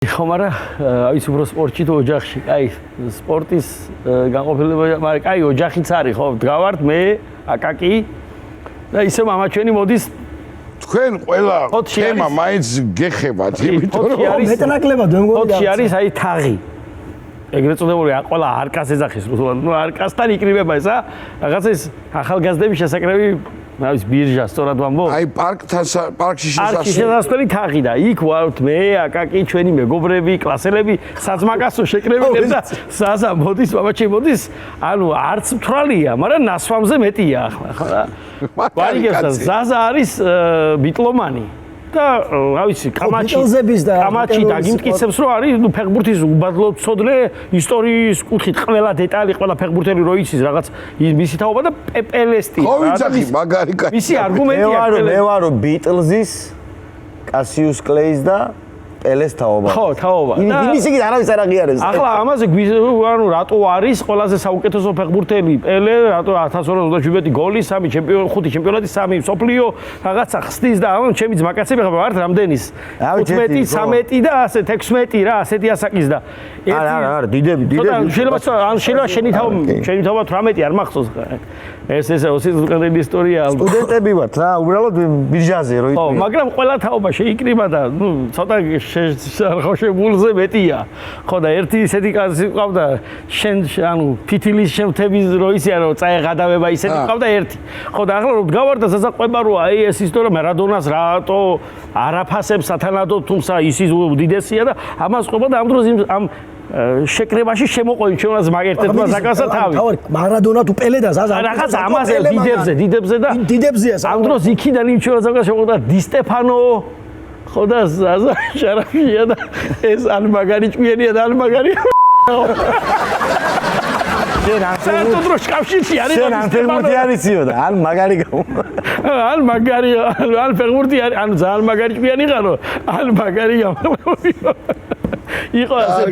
ხომ არა, ის უფრო სპორტში თუ ოჯახში, აი, სპორტის განყოფილება, მაგრამ აი, ოჯახიც არის, ხო, დგავართ მე, აკაკი და ისე მამა ჩვენი მოდის თქვენ ყველა თემა მაინც გეხებათ, იმიტომ რომ მეტნაკლებად ვერ მგონი ოთში არის აი თაღი. ეგრეთ წოდებული ყველა არკას ეძახის, ნუ არკასთან იკრიბება ესა, რაღაცა ეს ახალგაზრდების შესაკრები არის ბირჟა, სწორად ვამბობ? აი პარკში შესასვლელი თაღი და იქ ვართ მე, აკაკი, ჩვენი მეგობრები, კლასელები, საძმაკაცო შეკრებილებ და საზა მოდის, ბაბაჩი მოდის, ანუ არც მთვრალია, მაგრამ ნასვამზე მეტია ახლა, ხო რა? ვარიგებს და ზაზა არის ბიტლომანი. და რა ვიცი, კამაჩი დაგიმტკიცებს, რომ არის ნუ ფეხბურთის უბადლო მცოდნე, ისტორიის კუთხით ყველა დეტალი, ყველა ფეხბურთელი რო იცის რაღაც მისი თაობა და პელესტი. ხო ვიცახი, მაგარი კაცი. მისი არგუმენტია. მე ვარო ბიტლზის, კასიუს კლეის და პელეს თაობა. ხო, თაობა. იმის იგი არავის არ აღიარებს. ახლა ამაზე ანუ რატო არის ყველაზე საუკეთესო ფეხბურთელი პელე, რატო 1227 გოლი, 5 ჩემპიონატი, 3 მსოფლიო, რაღაცა ხსნის და ანუ ჩემი ძმაკაცები ხარ ვართ რამდენის? 15, 13 და ასე 16 რა, ასეთი ასაკის და არა, დიდები. შეიძლება შენი თაობა 18 არ მახსოვს. ეს 20 წელი ისტორია. სტუდენტები ვართ რა, უბრალოდ ბირჟაზე რო ხო, მაგრამ ყველა თაობა შეიკრიბა და ნუ ცოტა შეხოშებულზე მეტია. ხო და ერთი ისეთი კაცი ყავდა შენ ანუ ფითილის შემთების რო იცი არა წაეღადავება ისეთი ყავდა ერთი. ხო და ახლა რო დგავარ და საზაყვება რო აი ეს ისტორია მარადონას რატო არაფასებს სათანადო თუმცა ის უდიდესია და ამას ყვება და ამ დროს ამ შეკრებაში შემოყვი ჩვენს მაგერთეთმა ზაკასა თავი. მარადონა თუ პელე და ზაზა რაღაც ამაზე დიდებზე და დიდებზეა. ამ დროს იქიდან იმ ჩვენს ზაკასა შემოყვდა დი სტეფანო ხო და ზაზა შარაფია და ეს ან მაგარი ჭკვიანია და ან მაგარი შენ ამ დროს კავშირში არის შენ ფეხბურთი არისიო და ან მაგარი ან მაგარი ან ფეხბურთი არის ან ძალიან მაგარი ჭკვიანი ხარო ან მაგარი იყო ასე